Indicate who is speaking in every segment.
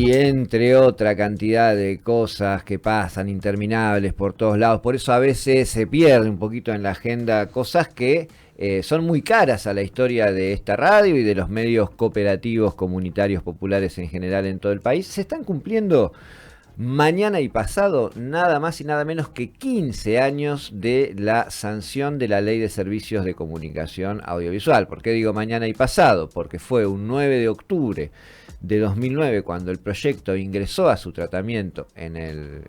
Speaker 1: y entre otra cantidad de cosas que pasan interminables por todos lados. Por eso a veces se pierde un poquito en la agenda cosas que son muy caras a la historia de esta radio y de los medios cooperativos, comunitarios, populares en general en todo el país. Se están cumpliendo mañana y pasado nada más y nada menos que 15 años de la sanción de la Ley de Servicios de Comunicación Audiovisual. ¿Por qué digo mañana y pasado? Porque fue un 9 de octubre de 2009 cuando el proyecto ingresó a su tratamiento en el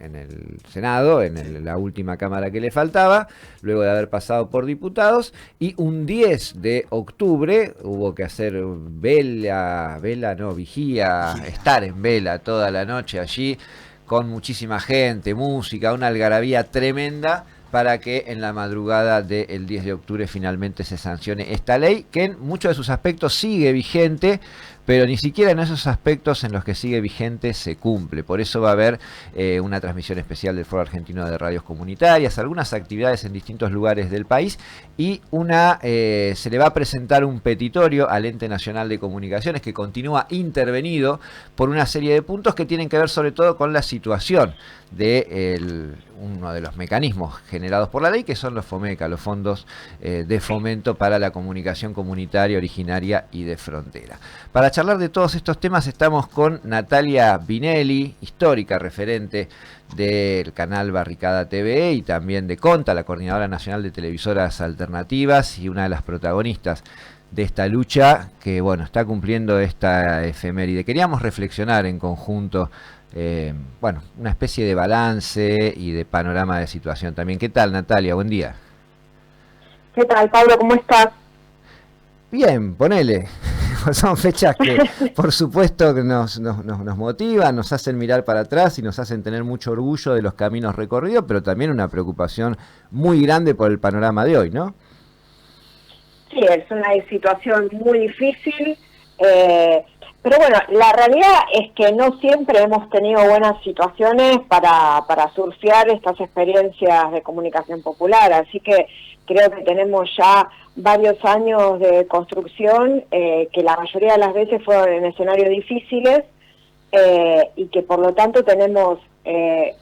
Speaker 1: Senado, la última cámara que le faltaba, luego de haber pasado por diputados, y un 10 de octubre hubo que hacer vigía, estar en vela toda la noche allí, con muchísima gente, música, una algarabía tremenda, para que en la madrugada del 10 de octubre finalmente se sancione esta ley, que en muchos de sus aspectos sigue vigente, pero ni siquiera en esos aspectos en los que sigue vigente se cumple. Por eso va a haber una transmisión especial del Foro Argentino de Radios Comunitarias, algunas actividades en distintos lugares del país, y se le va a presentar un petitorio al Ente Nacional de Comunicaciones que continúa intervenido por una serie de puntos que tienen que ver sobre todo con la situación de uno de los mecanismos generados por la ley, que son los FOMECA, los fondos de fomento para la comunicación comunitaria originaria y de frontera. Para charlar de todos estos temas estamos con Natalia Binelli, histórica referente del canal Barricada TV y también de CONTA, la Coordinadora Nacional de Televisoras Alternativas, y una de las protagonistas de esta lucha que, bueno, está cumpliendo esta efeméride. Queríamos reflexionar en conjunto, una especie de balance y de panorama de situación también. ¿Qué tal, Natalia? Buen día.
Speaker 2: ¿Qué tal, Pablo? ¿Cómo estás?
Speaker 1: Bien, ponele. Son fechas que, por supuesto, que nos motivan, nos hacen mirar para atrás y nos hacen tener mucho orgullo de los caminos recorridos, pero también una preocupación muy grande por el panorama de hoy, ¿no?
Speaker 2: Sí, es una situación muy difícil, pero bueno, la realidad es que no siempre hemos tenido buenas situaciones para surfear estas experiencias de comunicación popular, así que creo que tenemos ya varios años de construcción que la mayoría de las veces fueron en escenarios difíciles y que por lo tanto tenemos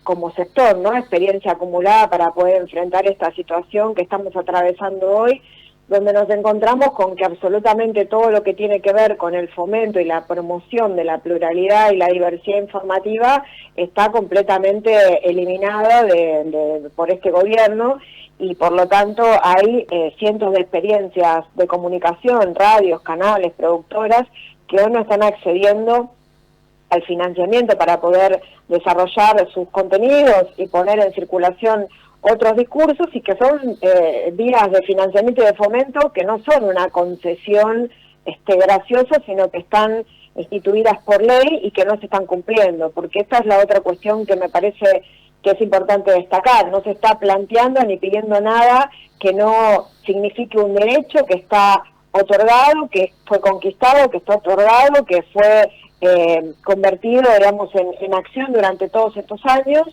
Speaker 2: como sector, ¿no?, experiencia acumulada para poder enfrentar esta situación que estamos atravesando hoy, donde nos encontramos con que absolutamente todo lo que tiene que ver con el fomento y la promoción de la pluralidad y la diversidad informativa está completamente eliminada por este gobierno, y por lo tanto hay cientos de experiencias de comunicación, radios, canales, productoras, que hoy no están accediendo al financiamiento para poder desarrollar sus contenidos y poner en circulación otros discursos, y que son vías de financiamiento y de fomento que no son una concesión graciosa, sino que están instituidas por ley y que no se están cumpliendo, porque esta es la otra cuestión que me parece que es importante destacar. No se está planteando ni pidiendo nada que no signifique un derecho que está otorgado, que fue conquistado, que está otorgado, que fue convertido, digamos, en acción durante todos estos años,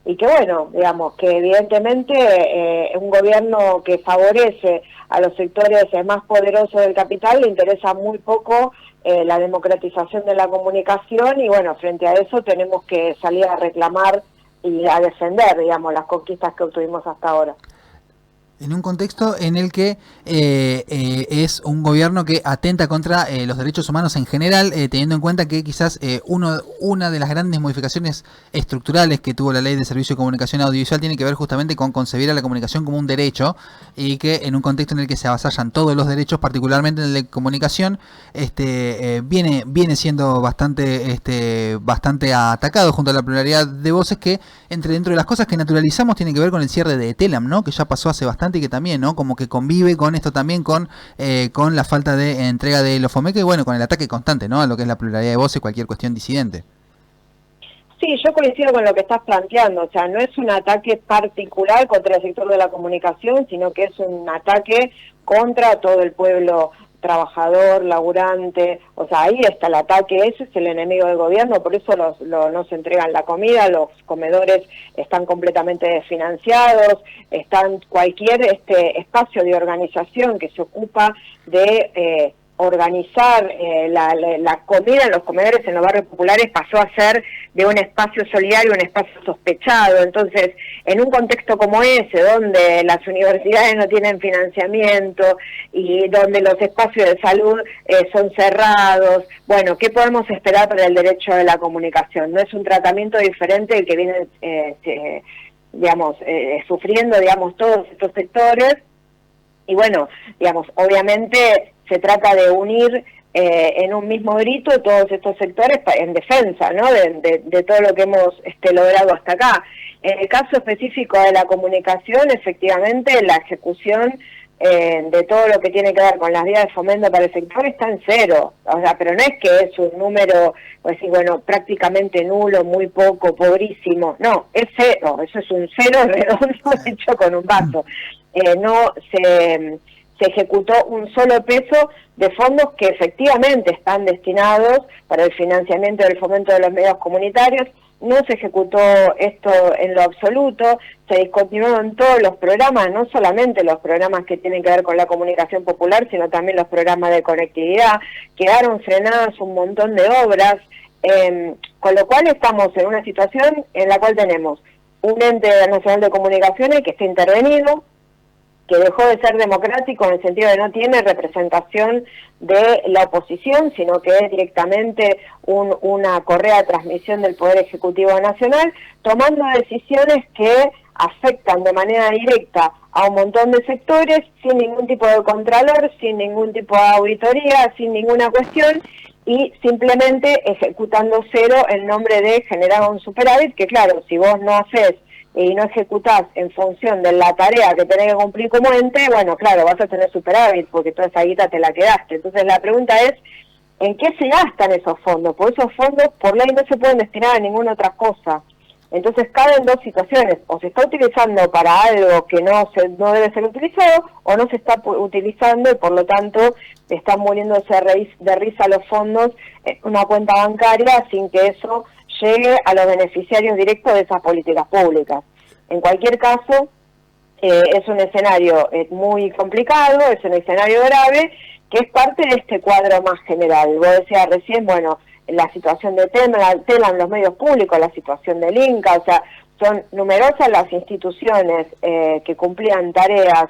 Speaker 2: y que, bueno, digamos, que evidentemente un gobierno que favorece a los sectores más poderosos del capital le interesa muy poco la democratización de la comunicación, y bueno, frente a eso tenemos que salir a reclamar y a defender, digamos, las conquistas que obtuvimos hasta ahora.
Speaker 3: En un contexto en el que es un gobierno que atenta contra los derechos humanos en general, teniendo en cuenta que quizás una de las grandes modificaciones estructurales que tuvo la Ley de Servicio de Comunicación Audiovisual tiene que ver justamente con concebir a la comunicación como un derecho, y que en un contexto en el que se avasallan todos los derechos, particularmente en el de comunicación, viene siendo bastante atacado junto a la pluralidad de voces, que dentro de las cosas que naturalizamos tiene que ver con el cierre de Telam, ¿no?, que ya pasó hace bastante, y que también, ¿no?, como que convive con esto también, con la falta de entrega de los FOMECA, y bueno, con el ataque constante, ¿no?, a lo que es la pluralidad de voces y cualquier cuestión disidente.
Speaker 2: Sí, yo coincido con lo que estás planteando, o sea, no es un ataque particular contra el sector de la comunicación, sino que es un ataque contra todo el pueblo trabajador, laburante, o sea, ahí está el ataque, ese es el enemigo del gobierno, por eso no se entregan la comida, los comedores están completamente desfinanciados, están cualquier espacio de organización que se ocupa de organizar la comida en los comedores en los barrios populares pasó a ser de un espacio solidario, un espacio sospechado. Entonces, en un contexto como ese, donde las universidades no tienen financiamiento y donde los espacios de salud son cerrados, bueno, ¿qué podemos esperar para el derecho de la comunicación? No es un tratamiento diferente el que vienen, sufriendo, todos estos sectores. Y bueno, obviamente se trata de unir en un mismo grito todos estos sectores en defensa, ¿no? de todo lo que hemos logrado hasta acá. En el caso específico de la comunicación, efectivamente, la ejecución de todo lo que tiene que ver con las vías de fomento para el sector está en cero. O sea, pero no es que es un número, pues sí, bueno, prácticamente nulo, muy poco, pobrísimo. No, es cero. Eso es un cero redondo hecho con un vaso. No se ejecutó un solo peso de fondos que efectivamente están destinados para el financiamiento del fomento de los medios comunitarios. No se ejecutó esto en lo absoluto, se discontinuaron todos los programas, no solamente los programas que tienen que ver con la comunicación popular, sino también los programas de conectividad, quedaron frenadas un montón de obras, con lo cual estamos en una situación en la cual tenemos un ente nacional de comunicaciones que está intervenido, que dejó de ser democrático en el sentido de no tiene representación de la oposición, sino que es directamente una correa de transmisión del Poder Ejecutivo Nacional, tomando decisiones que afectan de manera directa a un montón de sectores, sin ningún tipo de contralor, sin ningún tipo de auditoría, sin ninguna cuestión, y simplemente ejecutando cero en nombre de generar un superávit, que claro, si vos no haces y no ejecutás en función de la tarea que tenés que cumplir como ente, bueno, claro, vas a tener superávit porque toda esa guita te la quedaste. Entonces la pregunta es, ¿en qué se gastan esos fondos? Porque esos fondos por ley no se pueden destinar a ninguna otra cosa. Entonces caben dos situaciones, o se está utilizando para algo que no debe ser utilizado, o no se está utilizando y por lo tanto están muriéndose de risa los fondos en una cuenta bancaria sin que eso llegue a los beneficiarios directos de esas políticas públicas. En cualquier caso, es un escenario muy complicado, es un escenario grave, que es parte de este cuadro más general. Vos decías recién, bueno, la situación de TELA en los medios públicos, la situación del Inca, o sea, son numerosas las instituciones que cumplían tareas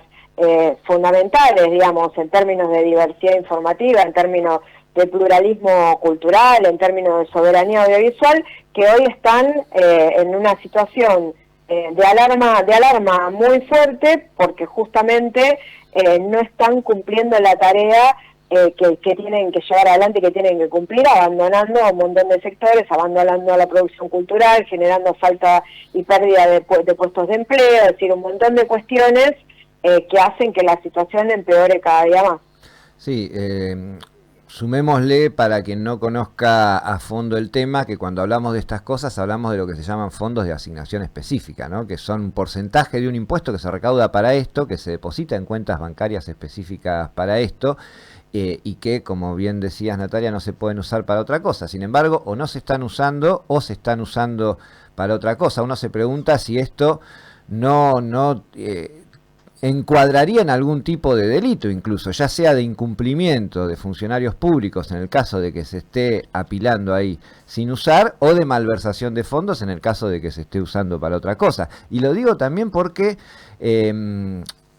Speaker 2: fundamentales, digamos, en términos de diversidad informativa, en términos de pluralismo cultural, en términos de soberanía audiovisual, que hoy están en una situación de alarma muy fuerte, porque justamente no están cumpliendo la tarea que tienen que llevar adelante, que tienen que cumplir, abandonando a un montón de sectores, abandonando a la producción cultural, generando falta y pérdida de puestos de empleo, es decir, un montón de cuestiones que hacen que la situación empeore cada día más.
Speaker 1: Sí, sumémosle, para quien no conozca a fondo el tema, que cuando hablamos de estas cosas hablamos de lo que se llaman fondos de asignación específica, ¿no? Que son un porcentaje de un impuesto que se recauda para esto, que se deposita en cuentas bancarias específicas para esto, y que, como bien decías, Natalia, no se pueden usar para otra cosa. Sin embargo, o no se están usando o se están usando para otra cosa. Uno se pregunta si esto no encuadraría en algún tipo de delito, incluso, ya sea de incumplimiento de funcionarios públicos en el caso de que se esté apilando ahí sin usar, o de malversación de fondos en el caso de que se esté usando para otra cosa. Y lo digo también porque,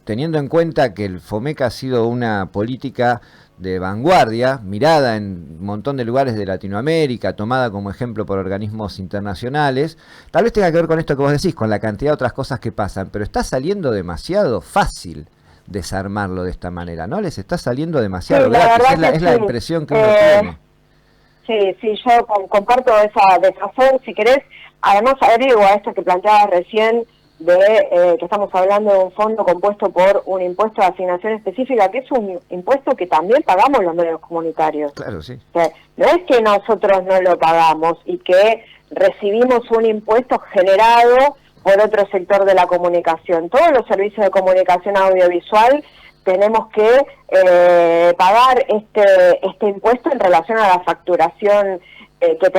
Speaker 1: teniendo en cuenta que el FOMEC ha sido una política de vanguardia, mirada en un montón de lugares de Latinoamérica, tomada como ejemplo por organismos internacionales, tal vez tenga que ver con esto que vos decís, con la cantidad de otras cosas que pasan, pero está saliendo demasiado fácil desarmarlo de esta manera, ¿no? Les está saliendo demasiado gratis, es la impresión que uno tiene.
Speaker 2: Sí, yo comparto esa desazón, si querés, además agrego a esto que planteabas recién, que estamos hablando de un fondo compuesto por un impuesto de asignación específica, que es un impuesto que también pagamos los medios comunitarios.
Speaker 1: Claro, sí.
Speaker 2: O sea, no es que nosotros no lo pagamos y que recibimos un impuesto generado por otro sector de la comunicación. Todos los servicios de comunicación audiovisual tenemos que pagar este impuesto en relación a la facturación que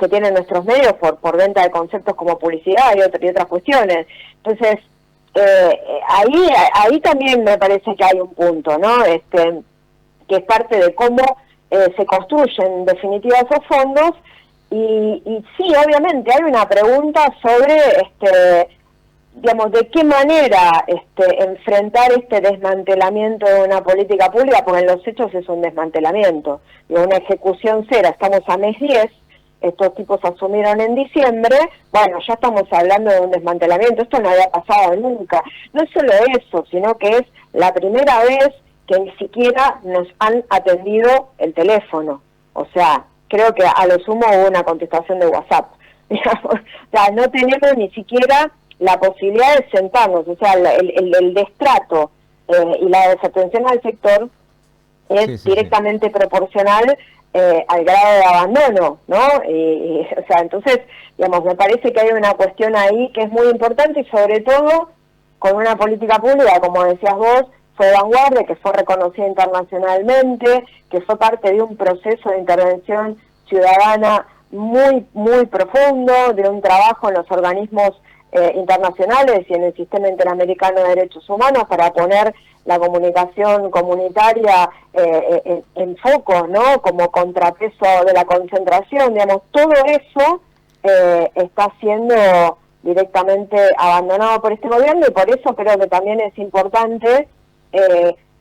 Speaker 2: tienen nuestros medios por venta de conceptos como publicidad y otras cuestiones. Entonces, ahí también me parece que hay un punto, ¿no? Que que es parte de cómo se construyen en definitiva esos fondos. Y sí, obviamente hay una pregunta sobre, digamos, de qué manera enfrentar este desmantelamiento de una política pública, porque en los hechos es un desmantelamiento, y una ejecución cero. Estamos a mes 10, estos tipos asumieron en diciembre, bueno, ya estamos hablando de un desmantelamiento, esto no había pasado nunca. No es solo eso, sino que es la primera vez que ni siquiera nos han atendido el teléfono, o sea, creo que a lo sumo hubo una contestación de WhatsApp. Digamos. O sea, no tenemos ni siquiera la posibilidad de sentarnos, o sea, el destrato y la desatención al sector es directamente proporcional al grado de abandono, ¿no? O sea, entonces, digamos, me parece que hay una cuestión ahí que es muy importante y sobre todo con una política pública, como decías vos, fue vanguardia, que fue reconocida internacionalmente, que fue parte de un proceso de intervención ciudadana muy, muy profundo, de un trabajo en los organismos internacionales y en el Sistema Interamericano de Derechos Humanos para poner la comunicación comunitaria en foco, ¿no? Como contrapeso de la concentración, digamos, todo eso está siendo directamente abandonado por este gobierno y por eso creo que también es importante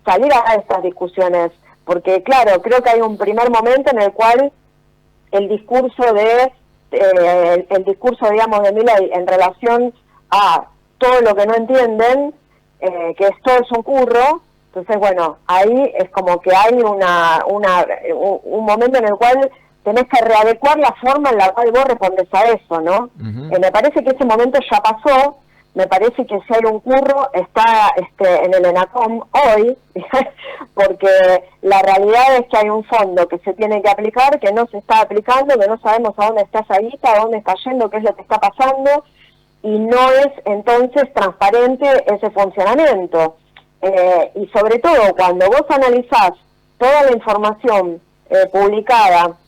Speaker 2: salir a estas discusiones, porque claro, creo que hay un primer momento en el cual el discurso digamos de Milei en relación a todo lo que no entienden, que todo es un curro, entonces bueno, ahí es como que hay un momento en el cual tenés que readecuar la forma en la cual vos respondes a eso, ¿no? Me parece que ese momento ya pasó. Me parece que si hay un curro está en el ENACOM hoy, porque la realidad es que hay un fondo que se tiene que aplicar, que no se está aplicando, que no sabemos a dónde está esa guita, a dónde está yendo, qué es lo que está pasando, y no es entonces transparente ese funcionamiento. Y sobre todo, cuando vos analizás toda la información publicada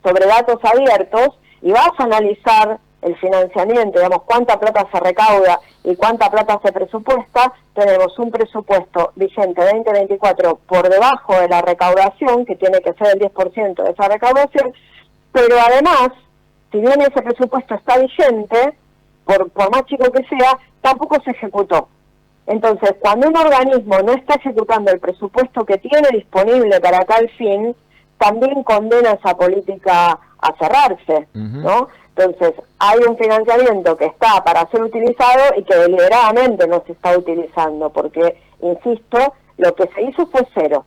Speaker 2: sobre datos abiertos, y vas a analizar el financiamiento, digamos, cuánta plata se recauda y cuánta plata se presupuesta, tenemos un presupuesto vigente 2024 por debajo de la recaudación, que tiene que ser el 10% de esa recaudación, pero además, si bien ese presupuesto está vigente, por más chico que sea, tampoco se ejecutó. Entonces, cuando un organismo no está ejecutando el presupuesto que tiene disponible para tal fin, también condena esa política a cerrarse, ¿no? Entonces, hay un financiamiento que está para ser utilizado y que deliberadamente no se está utilizando, porque, insisto, lo que se hizo fue cero.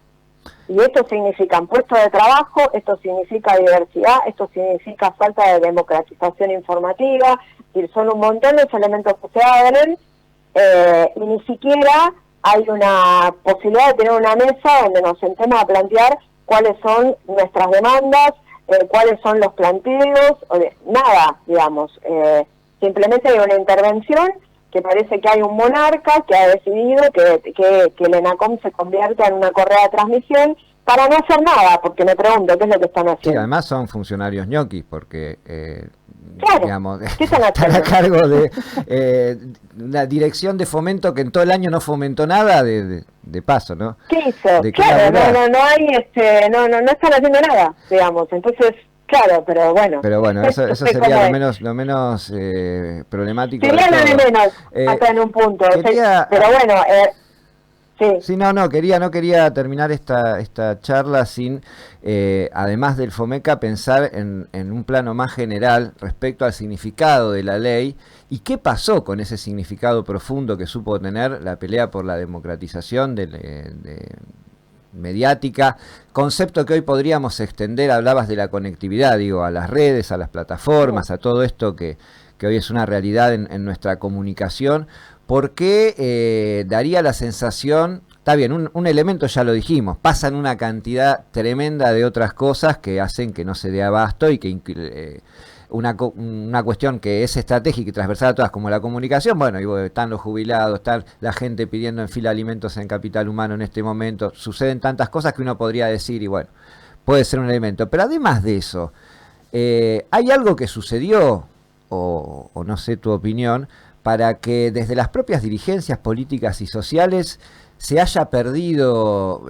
Speaker 2: Y esto significa puestos de trabajo, esto significa diversidad, esto significa falta de democratización informativa, y son un montón de elementos que se abren, y ni siquiera hay una posibilidad de tener una mesa donde nos sentemos a plantear cuáles son nuestras demandas, cuáles son los planteos, nada, digamos. Simplemente hay una intervención que parece que hay un monarca que ha decidido que el ENACOM se convierta en una correa de transmisión para no hacer nada, porque me pregunto qué es lo que están haciendo.
Speaker 1: Sí, además son funcionarios ñoquis, porque
Speaker 2: claro,
Speaker 1: digamos,
Speaker 2: ¿qué están
Speaker 1: están a cargo de una dirección de fomento que en todo el año no fomentó nada de paso, ¿no?
Speaker 2: ¿Qué hizo? Claro, no hay, no están haciendo nada, digamos, entonces, claro, pero bueno.
Speaker 1: Pero bueno, eso sería lo menos problemático.
Speaker 2: Sería lo de menos, hasta en un punto, pero bueno,
Speaker 1: sí, no quería terminar esta charla sin, además del FOMECA, pensar en un plano más general respecto al significado de la ley y qué pasó con ese significado profundo que supo tener la pelea por la democratización mediática, concepto que hoy podríamos extender. Hablabas de la conectividad, digo, a las redes, a las plataformas, a todo esto que hoy es una realidad en nuestra comunicación, porque daría la sensación, está bien, un elemento ya lo dijimos, pasan una cantidad tremenda de otras cosas que hacen que no se dé abasto y que una cuestión que es estratégica y transversal a todas, como la comunicación. Bueno, y están los jubilados, está la gente pidiendo en fila alimentos en Capital Humano en este momento, suceden tantas cosas que uno podría decir, y bueno, puede ser un elemento. Pero además de eso, ¿hay algo que sucedió, o no sé tu opinión, para que desde las propias dirigencias políticas y sociales se haya perdido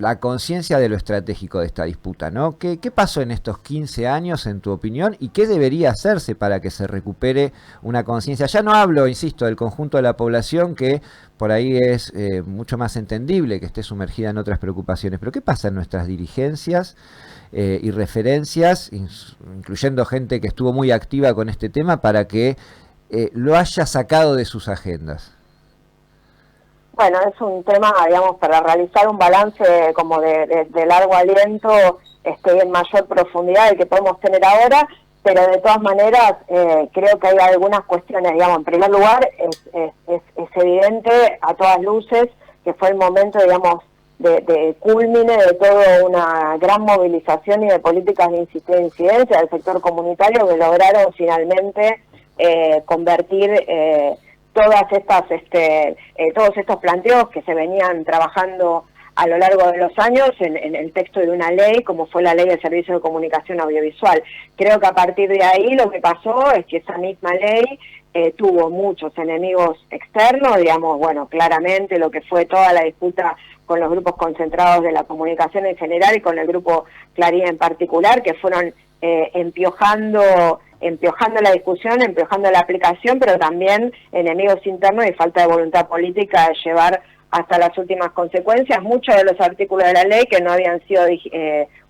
Speaker 1: la conciencia de lo estratégico de esta disputa, ¿no? ¿Qué pasó en estos 15 años, en tu opinión, y qué debería hacerse para que se recupere una conciencia? Ya no hablo, insisto, del conjunto de la población, que por ahí es mucho más entendible que esté sumergida en otras preocupaciones, pero ¿qué pasa en nuestras dirigencias y referencias, incluyendo gente que estuvo muy activa con este tema, para que lo haya sacado de sus agendas?
Speaker 2: Bueno, es un tema, digamos, para realizar un balance como de largo aliento, en mayor profundidad del que podemos tener ahora, pero de todas maneras creo que hay algunas cuestiones, digamos, en primer lugar es evidente a todas luces que fue el momento, digamos, de culmine de toda una gran movilización y de políticas de incidencia del sector comunitario que lograron finalmente convertir todas estas todos estos planteos que se venían trabajando a lo largo de los años en el texto de una ley, como fue la Ley de Servicios de Comunicación Audiovisual. Creo que a partir de ahí lo que pasó es que esa misma ley tuvo muchos enemigos externos, digamos, bueno, claramente lo que fue toda la disputa con los grupos concentrados de la comunicación en general y con el grupo Clarín en particular, que fueron empiojando la discusión, empiojando la aplicación, pero también enemigos internos y falta de voluntad política de llevar hasta las últimas consecuencias muchos de los artículos de la ley que no habían sido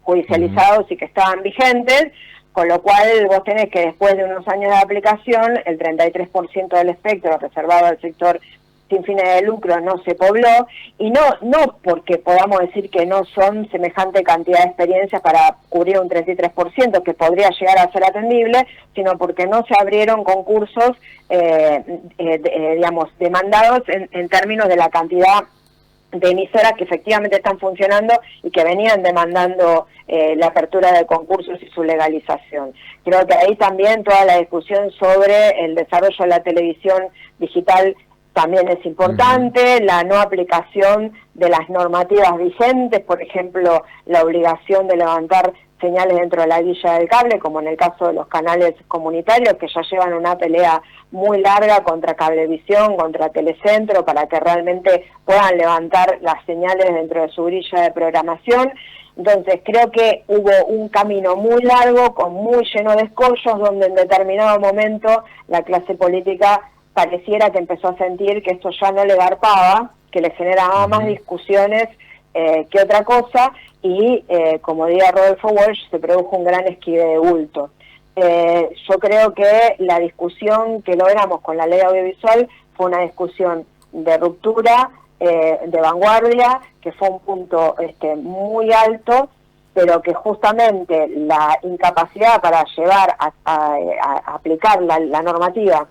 Speaker 2: judicializados y que estaban vigentes, con lo cual vos tenés que después de unos años de aplicación, el 33% del espectro reservado al sector sin fines de lucro no se pobló, y no porque podamos decir que no son semejante cantidad de experiencias para cubrir un 33%, que podría llegar a ser atendible, sino porque no se abrieron concursos, digamos, demandados en términos de la cantidad de emisoras que efectivamente están funcionando y que venían demandando la apertura de concursos y su legalización. Creo que ahí también toda la discusión sobre el desarrollo de la televisión digital también es importante, la no aplicación de las normativas vigentes, por ejemplo, la obligación de levantar señales dentro de la guilla del cable, como en el caso de los canales comunitarios, que ya llevan una pelea muy larga contra Cablevisión, contra Telecentro, para que realmente puedan levantar las señales dentro de su grilla de programación. Entonces creo que hubo un camino muy largo, muy lleno de escollos, donde en determinado momento la clase política pareciera que empezó a sentir que esto ya no le garpaba, que le generaba más discusiones que otra cosa, y como diría Rodolfo Walsh, se produjo un gran esquive de bulto. Yo creo que la discusión que logramos con la ley audiovisual fue una discusión de ruptura, de vanguardia, que fue un punto muy alto, pero que justamente la incapacidad para llevar a aplicar la normativa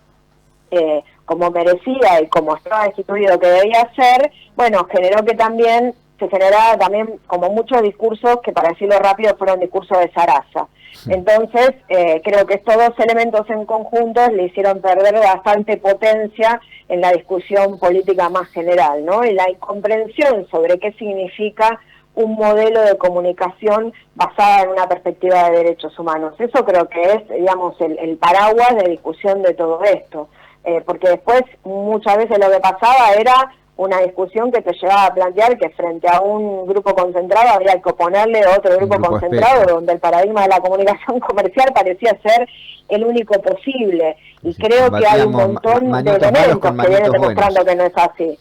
Speaker 2: como merecía y como estaba instituido que debía ser, bueno, generó que también se generaba también como muchos discursos que, para decirlo rápido, fueron discursos de zaraza. Entonces, creo que estos dos elementos en conjunto le hicieron perder bastante potencia en la discusión política más general, ¿no? Y la incomprensión sobre qué significa un modelo de comunicación basada en una perspectiva de derechos humanos. Eso creo que es, digamos, el paraguas de discusión de todo esto. Porque después muchas veces lo que pasaba era una discusión que te llevaba a plantear que frente a un grupo concentrado había que oponerle a otro grupo concentrado, donde el paradigma de la comunicación comercial parecía ser el único posible. Y creo que hay un montón de elementos que vienen demostrando que no es así.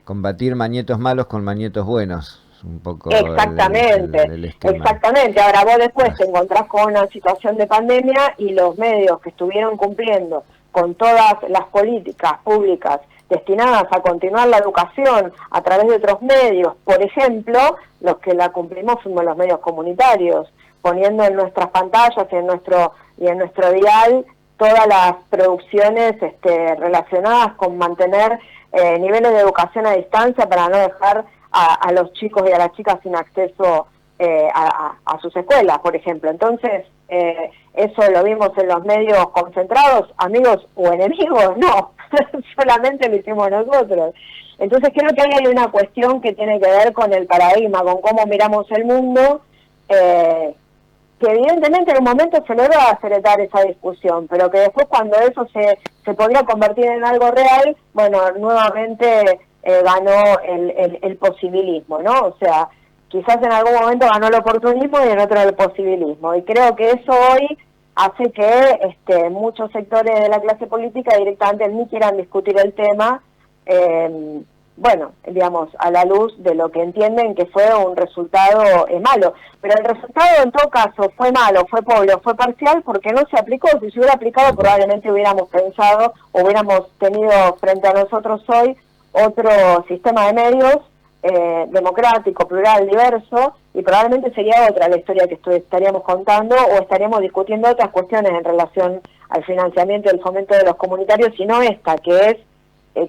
Speaker 1: Combatir mañetos malos con mañetos buenos. Un poco
Speaker 2: exactamente, exactamente. Ahora vos después te encontrás con una situación de pandemia y los medios que estuvieron cumpliendo con todas las políticas públicas destinadas a continuar la educación a través de otros medios, por ejemplo, los que la cumplimos fuimos los medios comunitarios, poniendo en nuestras pantallas y en nuestro dial todas las producciones relacionadas con mantener niveles de educación a distancia para no dejar a los chicos y a las chicas sin acceso a sus escuelas, por ejemplo. Entonces, eso lo vimos en los medios concentrados, amigos o enemigos, no, solamente lo hicimos nosotros. Entonces creo que ahí hay una cuestión que tiene que ver con el paradigma, con cómo miramos el mundo, que evidentemente en un momento se logró acelerar esa discusión, pero que después cuando eso se podría convertir en algo real, bueno, nuevamente ganó el posibilismo, ¿no? O sea, quizás en algún momento ganó el oportunismo y en otro el posibilismo. Y creo que eso hoy hace que muchos sectores de la clase política directamente ni quieran discutir el tema, bueno, digamos, a la luz de lo que entienden que fue un resultado malo. Pero el resultado en todo caso fue malo, fue pobre, fue parcial porque no se aplicó. Si se hubiera aplicado probablemente hubiéramos pensado, o hubiéramos tenido frente a nosotros hoy otro sistema de medios democrático, plural, diverso, y probablemente sería otra la historia que estaríamos contando, o estaríamos discutiendo otras cuestiones en relación al financiamiento y el fomento de los comunitarios, sino esta, que es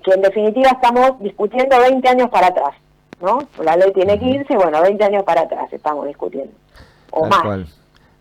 Speaker 2: que en definitiva estamos discutiendo 20 años para atrás, ¿no? La ley tiene 15, bueno, 20 años para atrás estamos discutiendo, o
Speaker 1: Tal
Speaker 2: más.
Speaker 1: cual.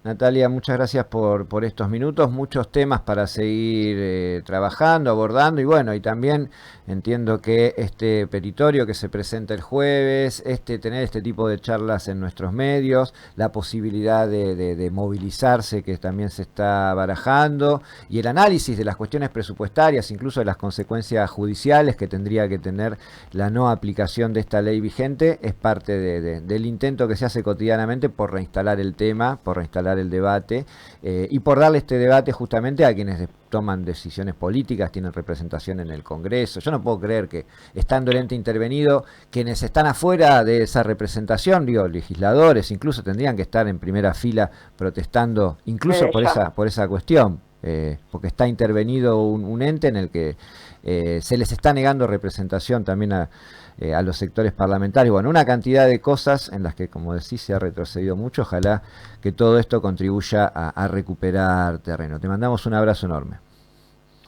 Speaker 1: Natalia, muchas gracias por estos minutos, muchos temas para seguir trabajando, abordando, y bueno, y también entiendo que este peritorio que se presenta el jueves, tener este tipo de charlas en nuestros medios, la posibilidad de movilizarse que también se está barajando, y el análisis de las cuestiones presupuestarias, incluso de las consecuencias judiciales que tendría que tener la no aplicación de esta ley vigente, es parte del intento que se hace cotidianamente por reinstalar el tema, por reinstalar el debate, y por darle este debate justamente a quienes toman decisiones políticas, tienen representación en el Congreso. Yo no puedo creer que, estando el ente intervenido, quienes están afuera de esa representación, digo, legisladores, incluso tendrían que estar en primera fila protestando, incluso por esa cuestión, porque está intervenido un ente en el que se les está negando representación también a los sectores parlamentarios. Bueno, una cantidad de cosas en las que, como decís, se ha retrocedido mucho. Ojalá que todo esto contribuya a recuperar terreno. Te mandamos un abrazo enorme.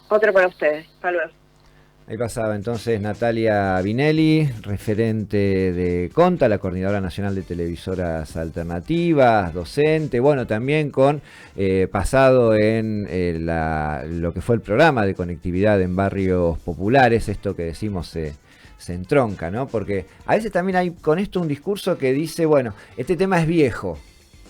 Speaker 2: Otro para ustedes. Hasta luego.
Speaker 1: Ahí pasaba entonces Natalia Vinelli, referente de CONTA, la Coordinadora Nacional de Televisoras Alternativas, docente, bueno, también con pasado en lo que fue el programa de conectividad en barrios populares, esto que decimos se entronca, ¿no? Porque a veces también hay con esto un discurso que dice, bueno, este tema es viejo,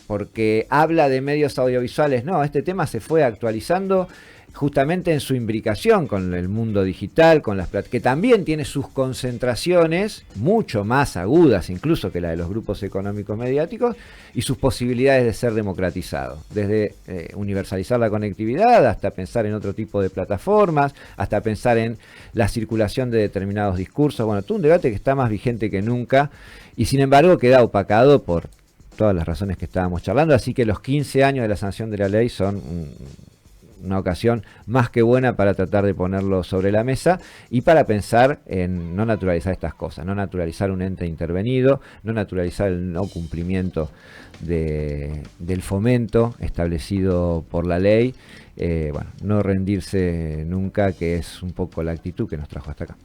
Speaker 1: porque habla de medios audiovisuales. No, este tema se fue actualizando justamente en su imbricación con el mundo digital, con las que también tiene sus concentraciones mucho más agudas incluso que la de los grupos económicos mediáticos, y sus posibilidades de ser democratizado, desde universalizar la conectividad hasta pensar en otro tipo de plataformas, hasta pensar en la circulación de determinados discursos. Bueno, todo un debate que está más vigente que nunca, y sin embargo queda opacado por todas las razones que estábamos charlando. Así que los 15 años de la sanción de la ley son una ocasión más que buena para tratar de ponerlo sobre la mesa y para pensar en no naturalizar estas cosas, no naturalizar un ente intervenido, no naturalizar el no cumplimiento del fomento establecido por la ley, bueno, no rendirse nunca, que es un poco la actitud que nos trajo hasta acá.